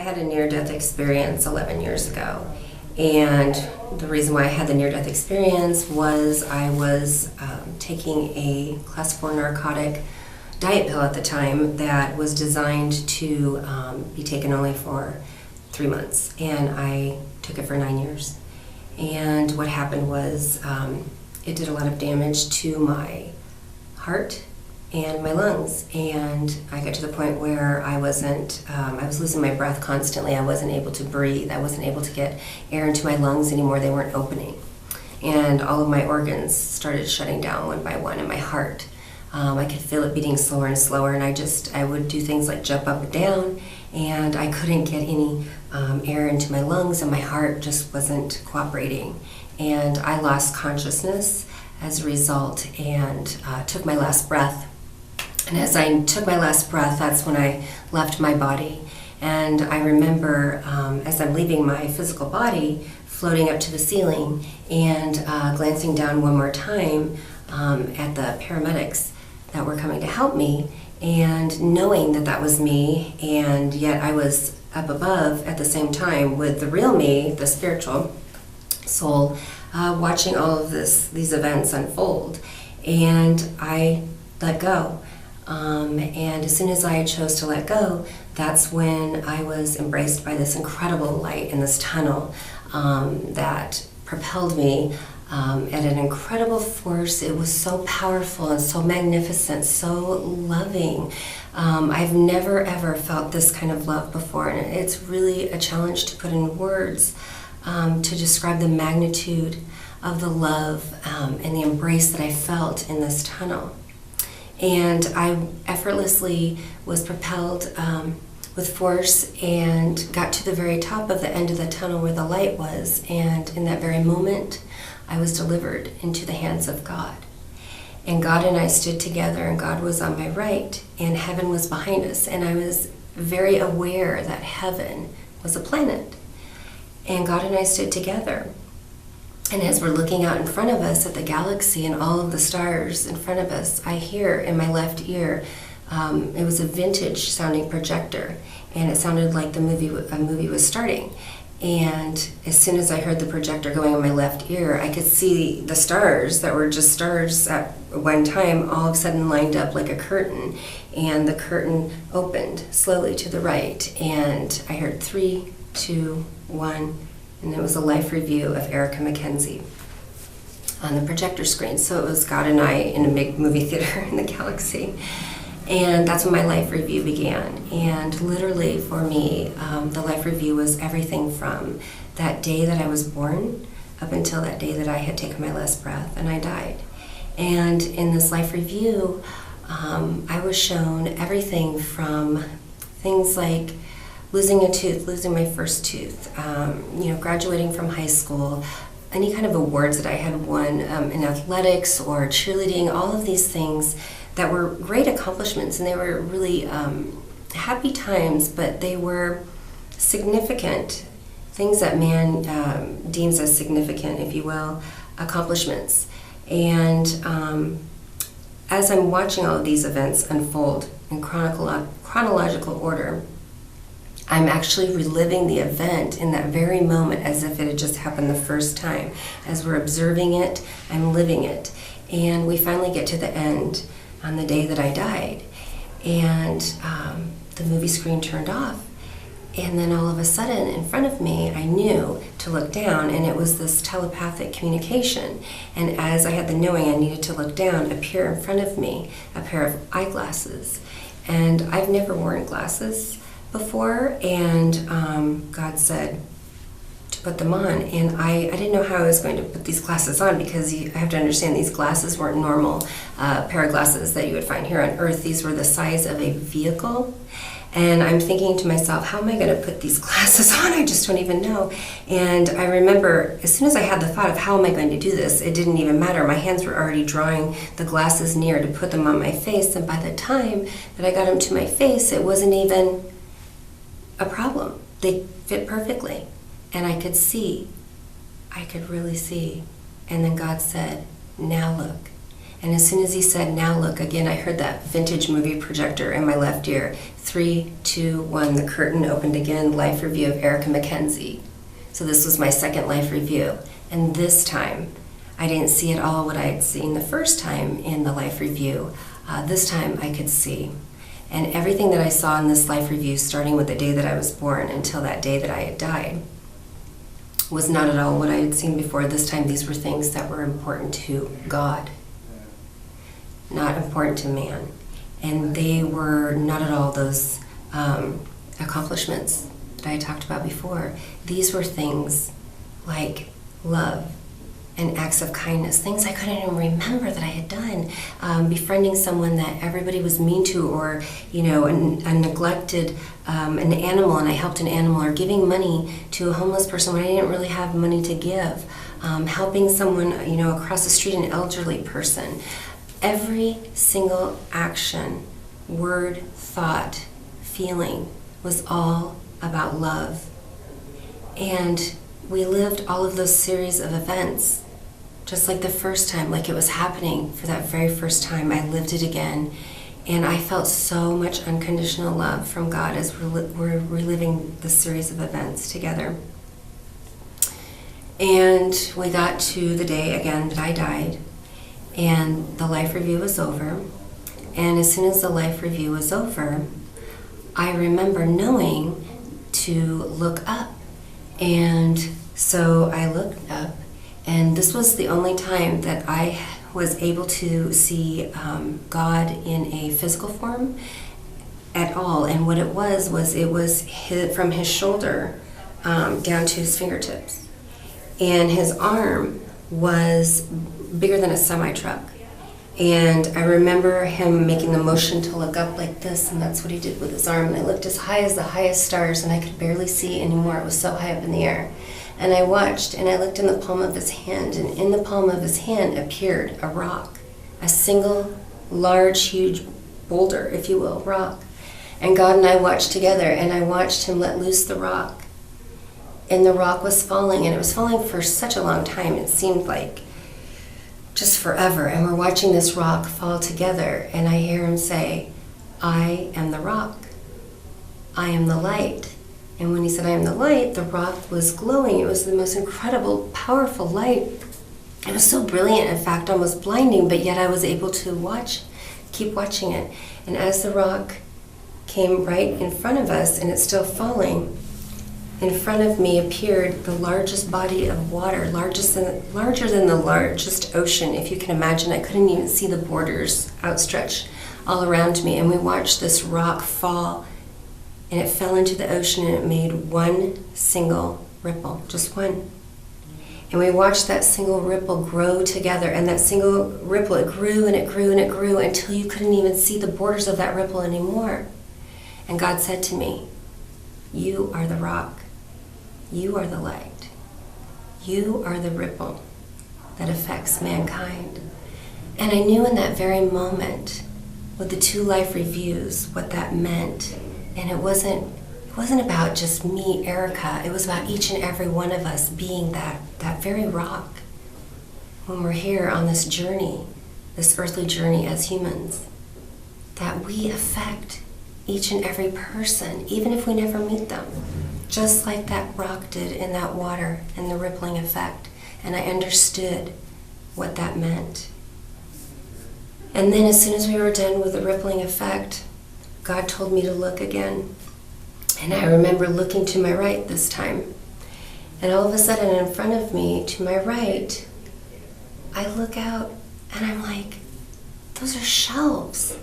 had a near-death experience 11 years ago. And the reason why I had the near-death experience was I was taking a class 4 narcotic diet pill at the time that was designed to be taken only for 3 months. And I took it for 9 years. And what happened was it did a lot of damage to my heart and my lungs, and I got to the point where I was losing my breath constantly. I wasn't able to breathe. I wasn't able to get air into my lungs anymore. They weren't opening. And all of my organs started shutting down one by one, and my heart. I could feel it beating slower and slower, and I would do things like jump up and down, and I couldn't get any air into my lungs, and my heart just wasn't cooperating. And I lost consciousness as a result and took my last breath. And as I took my last breath, that's when I left my body. And I remember as I'm leaving my physical body, floating up to the ceiling and glancing down one more time at the paramedics that were coming to help me, and knowing that that was me, and yet I was up above at the same time with the real me, the spiritual soul, watching all of these events unfold. And I let go. And as soon as I chose to let go, that's when I was embraced by this incredible light in this tunnel that propelled me at an incredible force. It was so powerful and so magnificent, so loving. I've never ever felt this kind of love before, and it's really a challenge to put in words to describe the magnitude of the love and the embrace that I felt in this tunnel. And I effortlessly was propelled with force and got to the very top of the end of the tunnel where the light was. And in that very moment, I was delivered into the hands of God. And God and I stood together, and God was on my right, and heaven was behind us. And I was very aware that heaven was a planet. And God and I stood together. And as we're looking out in front of us at the galaxy and all of the stars in front of us, I hear in my left ear, it was a vintage sounding projector, and it sounded like a movie was starting. And as soon as I heard the projector going in my left ear, I could see the stars that were just stars at one time all of a sudden lined up like a curtain, and the curtain opened slowly to the right, and I heard 3, 2, 1, and it was a life review of Erica McKenzie on the projector screen. So it was God and I in a big movie theater in the galaxy. And that's when my life review began. And literally for me, the life review was everything from that day that I was born up until that day that I had taken my last breath and I died. And in this life review, I was shown everything from things like losing a tooth, losing my first tooth, graduating from high school, any kind of awards that I had won in athletics or cheerleading, all of these things that were great accomplishments, and they were really happy times, but they were significant things that man deems as significant, if you will, accomplishments. And as I'm watching all of these events unfold in chronological order, I'm actually reliving the event in that very moment as if it had just happened the first time. As we're observing it, I'm living it. And we finally get to the end on the day that I died. And the movie screen turned off. And then all of a sudden, in front of me, I knew to look down, and it was this telepathic communication. And as I had the knowing I needed to look down, appear in front of me a pair of eyeglasses. And I've never worn glasses before, and God said to put them on, and I didn't know how I was going to put these glasses on, because you have to understand these glasses weren't normal pair of glasses that you would find here on Earth. These were the size of a vehicle, and I'm thinking to myself, how am I going to put these glasses on? I just don't even know. And I remember as soon as I had the thought of how am I going to do this, it didn't even matter. My hands were already drawing the glasses near to put them on my face, and by the time that I got them to my face, it wasn't even a problem. They fit perfectly, and I could see. I could really see. And then God said, now look. And as soon as he said, now look, again, I heard that vintage movie projector in my left ear. 3, 2, 1, the curtain opened again, life review of Erica McKenzie. So this was my second life review. And this time, I didn't see at all what I had seen the first time in the life review. This time I could see. And everything that I saw in this life review, starting with the day that I was born until that day that I had died, was not at all what I had seen before. This time these were things that were important to God, not important to man. And they were not at all those accomplishments that I talked about before. These were things like love and acts of kindness, things I couldn't even remember that I had done. Befriending someone that everybody was mean to, or a neglected an animal, and I helped an animal, or giving money to a homeless person when I didn't really have money to give. Helping someone across the street, an elderly person. Every single action, word, thought, feeling was all about love. And we lived all of those series of events just like the first time, like it was happening for that very first time. I lived it again, and I felt so much unconditional love from God as we're reliving this series of events together. And we got to the day again that I died, and the life review was over. And as soon as the life review was over, I remember knowing to look up. And so I looked up, and this was the only time that I was able to see God in a physical form at all. And what it was from his shoulder down to his fingertips. And his arm was bigger than a semi-truck. And I remember him making the motion to look up like this, and that's what he did with his arm. And I looked as high as the highest stars, and I could barely see anymore. It was so high up in the air. And I watched, and I looked in the palm of his hand, and in the palm of his hand appeared a rock, a single, large, huge boulder, if you will, rock. And God and I watched together, and I watched him let loose the rock. And the rock was falling, and it was falling for such a long time. It seemed like just forever. And we're watching this rock fall together, and I hear him say, I am the rock. I am the light. And when he said, I am the light, the rock was glowing. It was the most incredible, powerful light. It was so brilliant, in fact, almost blinding, but yet I was able to keep watching it. And as the rock came right in front of us, and it's still falling, in front of me appeared the largest body of water, larger than the largest ocean, if you can imagine. I couldn't even see the borders outstretched all around me. And we watched this rock fall, and it fell into the ocean, and it made one single ripple, just one. And we watched that single ripple grow together, and that single ripple, it grew and it grew and it grew until you couldn't even see the borders of that ripple anymore. And God said to me, you are the rock. You are the light. You are the ripple that affects mankind. And I knew in that very moment, with the 2 life reviews, what that meant. And it wasn't about just me, Erica. It was about each and every one of us being that very rock when we're here on this journey, this earthly journey as humans, that we affect each and every person, even if we never meet them, just like that rock did in that water and the rippling effect. And I understood what that meant. And then as soon as we were done with the rippling effect, God told me to look again. And I remember looking to my right this time. And all of a sudden in front of me, to my right, I look out and I'm like, those are shelves.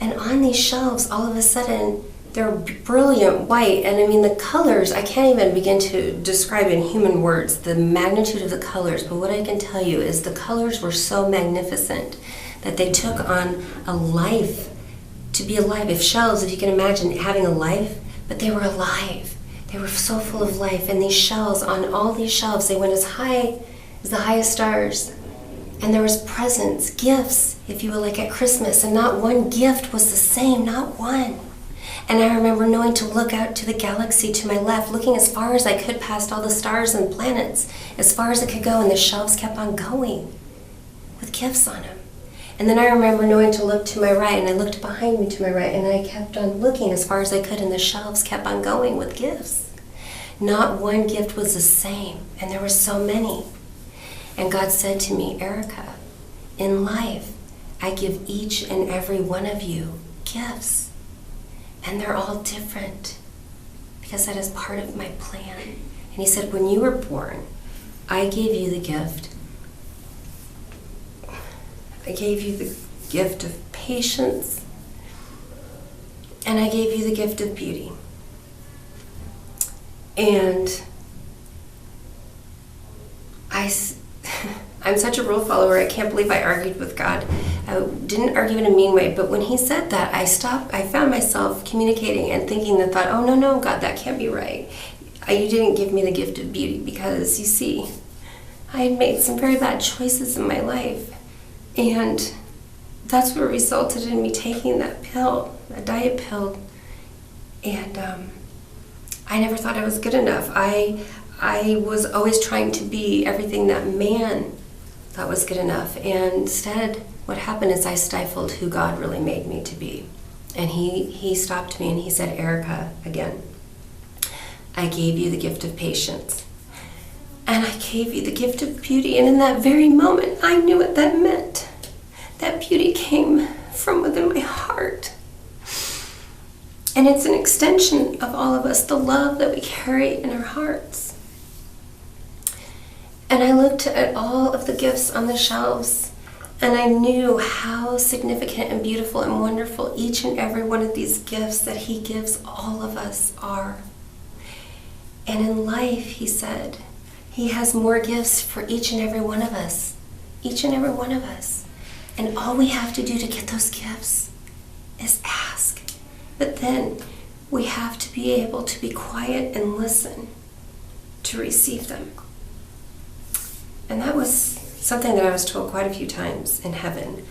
And on these shelves, all of a sudden, they're brilliant white. And I mean, the colors, I can't even begin to describe in human words the magnitude of the colors. But what I can tell you is the colors were so magnificent that they took on a life, to be alive. If shelves, if you can imagine having a life, but they were alive. They were so full of life. And these shells, on all these shelves, they went as high as the highest stars. And there was presents, gifts, if you will, like at Christmas. And not one gift was the same, not one. And I remember knowing to look out to the galaxy to my left, looking as far as I could past all the stars and planets, as far as it could go. And the shelves kept on going with gifts on them. And then I remember knowing to look to my right, and I looked behind me to my right, and I kept on looking as far as I could, and the shelves kept on going with gifts. Not one gift was the same, and there were so many. And God said to me, Erica, in life, I give each and every one of you gifts, and they're all different, because that is part of my plan. And he said, when you were born, I gave you the gift. I gave you the gift of patience, and I gave you the gift of beauty. And I'm such a rule follower, I can't believe I argued with God. I didn't argue in a mean way, but when he said that, I found myself communicating and thinking the thought, oh, no, God, that can't be right. You didn't give me the gift of beauty because, you see, I had made some very bad choices in my life. And that's what resulted in me taking that pill, a diet pill. And I never thought I was good enough. I was always trying to be everything that man thought was good enough. And instead, what happened is I stifled who God really made me to be. And he stopped me and he said, Erica, again, I gave you the gift of patience. And I gave you the gift of beauty. And in that very moment, I knew what that meant. That beauty came from within my heart. And it's an extension of all of us, the love that we carry in our hearts. And I looked at all of the gifts on the shelves, and I knew how significant and beautiful and wonderful each and every one of these gifts that he gives all of us are. And in life, he said, he has more gifts for each and every one of us. Each and every one of us. And all we have to do to get those gifts is ask. But then we have to be able to be quiet and listen to receive them. And that was something that I was told quite a few times in heaven.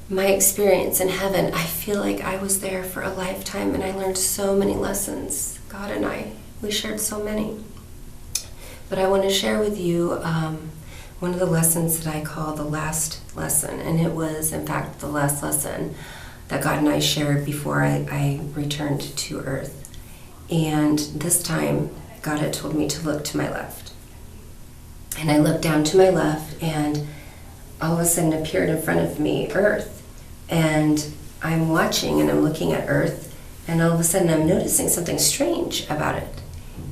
My experience in heaven, I feel like I was there for a lifetime, and I learned so many lessons. God and I, we shared so many. But I want to share with you one of the lessons that I call the last lesson. And it was, in fact, the last lesson that God and I shared before I returned to earth. And this time, God had told me to look to my left. And I looked down to my left, and all of a sudden appeared in front of me earth. And I'm watching and I'm looking at earth, and all of a sudden I'm noticing something strange about it.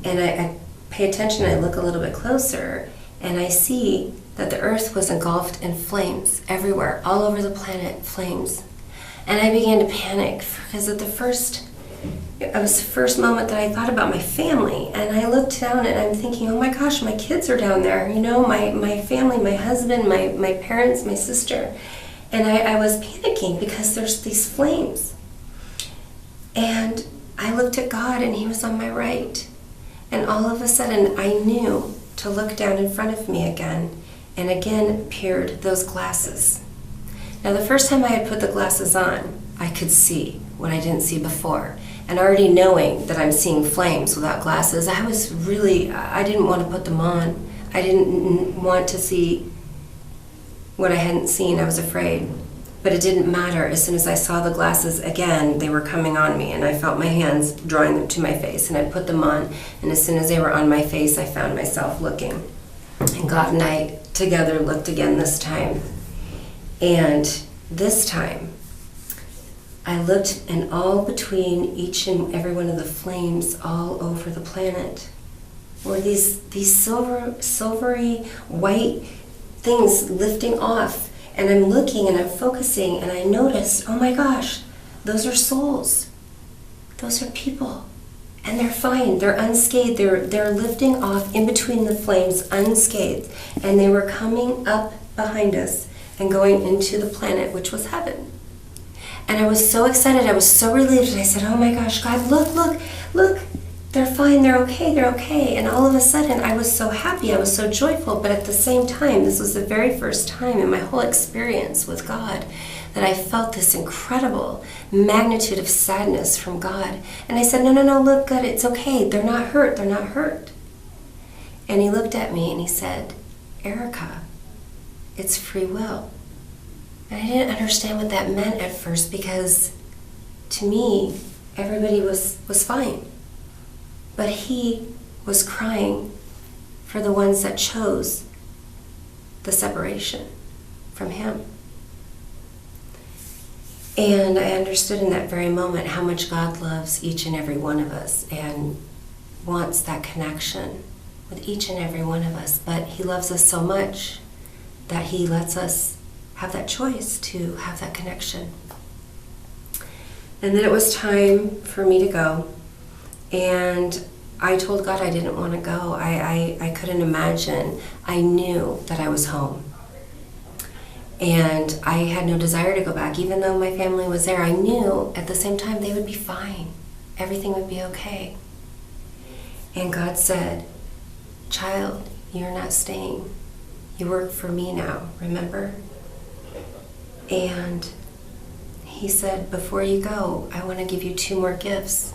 And I pay attention, I look a little bit closer, and I see that the earth was engulfed in flames everywhere, all over the planet, flames. And I began to panic because it was the first moment that I thought about my family. And I looked down and I'm thinking, oh my gosh, my kids are down there. You know, my family, my husband, my parents, my sister. And I was panicking because there's these flames. And I looked at God and he was on my right. And all of a sudden I knew to look down in front of me again. And again appeared those glasses. Now, the first time I had put the glasses on, I could see what I didn't see before. And already knowing that I'm seeing flames without glasses, I didn't want to put them on. I didn't want to see what I hadn't seen. I was afraid. But it didn't matter. As soon as I saw the glasses again, they were coming on me, and I felt my hands drawing them to my face, and I put them on. And as soon as they were on my face, I found myself looking. And God and I together looked again this time. And this time, I looked, and all between each and every one of the flames all over the planet were these silvery white things lifting off. And I'm looking and I'm focusing, and I noticed, oh my gosh, those are souls. Those are people. And they're fine. They're unscathed. They're lifting off in between the flames unscathed. And they were coming up behind us and going into the planet, which was heaven. And I was so excited, I was so relieved, and I said, oh my gosh, God, look, they're fine, they're okay. And all of a sudden, I was so happy, I was so joyful, but at the same time, this was the very first time in my whole experience with God that I felt this incredible magnitude of sadness from God. And I said, no, look, God, it's okay, they're not hurt. And he looked at me and he said, Erica, it's free will. And I didn't understand what that meant at first, because to me, everybody was fine. But he was crying for the ones that chose the separation from him. And I understood in that very moment how much God loves each and every one of us and wants that connection with each and every one of us. But he loves us so much that he lets us have that choice to have that connection. And then it was time for me to go. And I told God I didn't want to go. I couldn't imagine. I knew that I was home. And I had no desire to go back. Even though my family was there, I knew at the same time they would be fine. Everything would be okay. And God said, "Child, you're not staying. You work for me now, remember?" And he said, "Before you go, I want to give you 2 more gifts."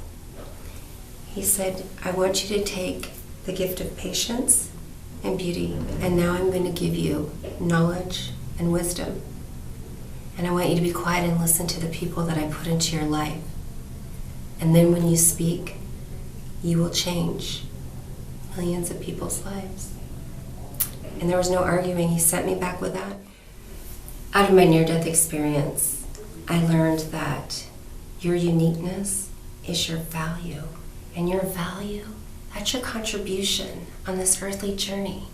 He said, "I want you to take the gift of patience and beauty, and now I'm going to give you knowledge and wisdom. And I want you to be quiet and listen to the people that I put into your life. And then when you speak, you will change millions of people's lives." And there was no arguing. He sent me back with that. Out of my near-death experience, I learned that your uniqueness is your value. And your value, that's your contribution on this earthly journey.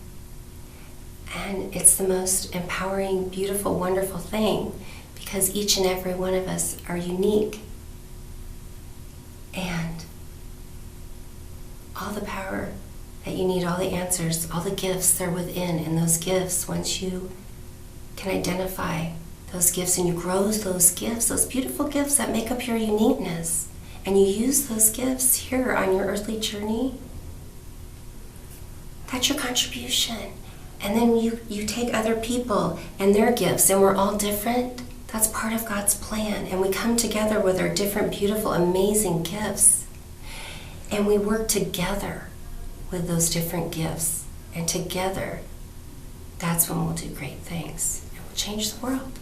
And it's the most empowering, beautiful, wonderful thing, because each and every one of us are unique. And all the power that you need, all the answers, all the gifts, they're within. And those gifts, once you can identify those gifts and you grow those gifts, those beautiful gifts that make up your uniqueness, and you use those gifts here on your earthly journey, that's your contribution. And then you take other people and their gifts, and we're all different. That's part of God's plan. And we come together with our different, beautiful, amazing gifts. And we work together with those different gifts. And together, that's when we'll do great things. And we'll change the world.